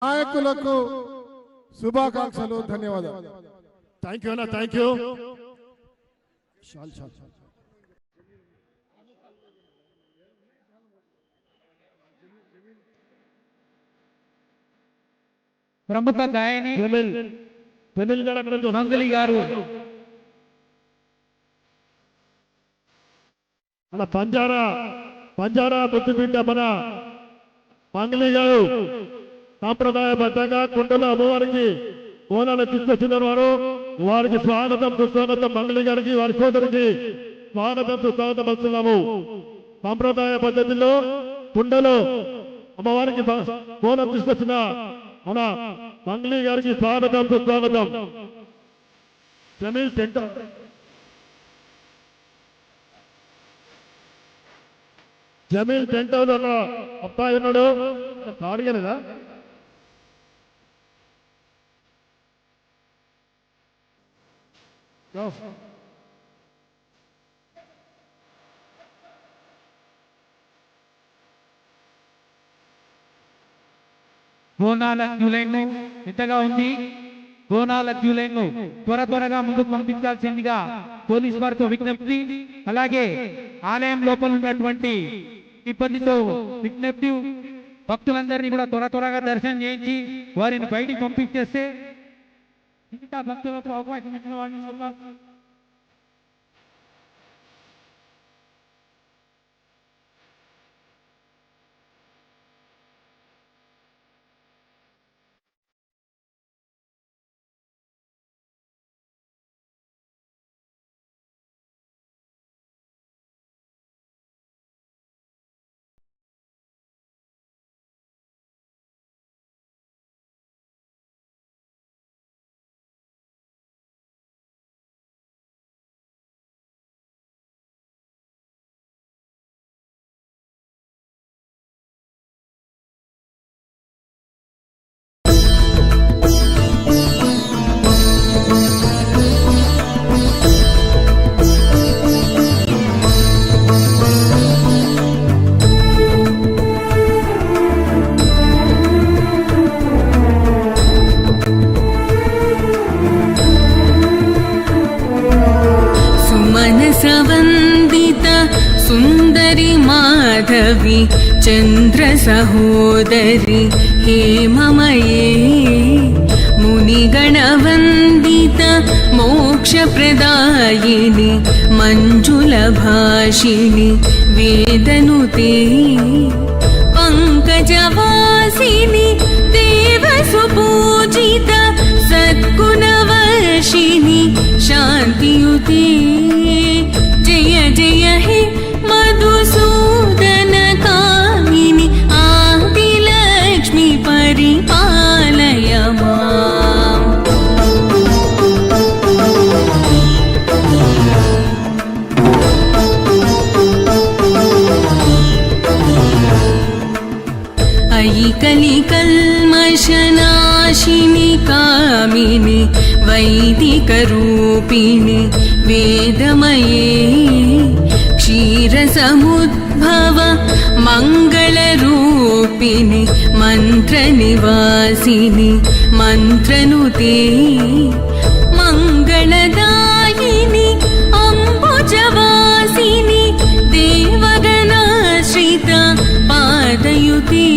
నాయకులకు శుభాకాంక్షలు, ధన్యవాదాలు. థ్యాంక్ యూ అన్న, థ్యాంక్ యూ. ప్రముఖ గాయని మంగళి గారు మన పంజారా బుద్ధిబిడ్డ మన మంగళి గారు సాంప్రదాయబద్ధంగా కుండల అమ్మవారికి ఓనాలు తీసుకొచ్చిన వారికి స్వాగతం సుస్వాగతం. మంగళి గారికి వారి సోదరికి స్వాగతం సుస్వాగతం వస్తున్నాము. సాంప్రదాయ పద్ధతిలో కుండలో అమ్మవారికి ఓనం తీసుకొచ్చిన మన మంగళి గారికి స్వాగతం సుస్వాగతం. జమీల్ టెంట్ హౌస్ అన్న అబ్బాయి ఉన్నాడు, అడిగలేదా? బోనాల క్యూ లైన్ ఎంతగా ఉంది. బోనాల క్యూ లైన్ త్వరగా ముందుకు పంపించాల్సిందిగా పోలీసు వారితో విజ్ఞప్తి. అలాగే ఆలయం లోపల ఉన్నటువంటి సిబ్బందితో విజ్ఞప్తి, భక్తులందరినీ కూడా త్వరగా దర్శనం చేయించి వారిని బయటికి పంపించేస్తే ఇంకా భక్తులకు అవకాశం ఇచ్చిన వారిని सुंदरी माधवी चंद्र सहोदरी हेममये मुनिगणवंदित मोक्षप्रदायिनि मंजुलभाषिणि वेदनुते पंकजवासिनि देवसुपूजित सद्गुणवर्षिणि शान्तियुते जय जय हे मधुसूदन कामिनि आदिलक्ष्मी परिपालय माम्। अयि कलिकल्मषनाशिनि कामिनि वैदिकरूपिणि वेदमये क्षीरसमुद्भव मङ्गलरूपिणि मन्त्रनिवासिनि मन्त्रनुते मङ्गलदायिनि अम्बुजवासिनि देवगणाश्रित पादयुते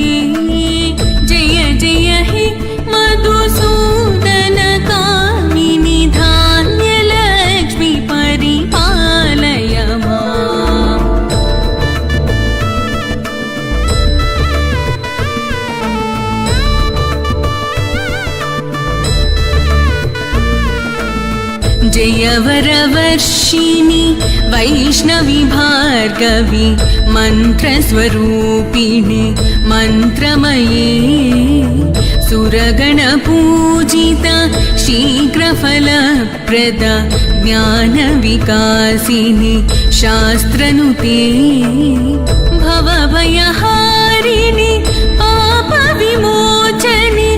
जय जय हे मधुसूदन कामिनि धान्यलक्ष्मी परिपालय माम्। जय वरवर्षिणि वैष्णवी भार्गवी मन्त्रस्वरूपिणि मन्त्रमये सुरगणपूजित शीघ्रफलप्रद ज्ञानविकासिनि शास्त्रनुते भवभयः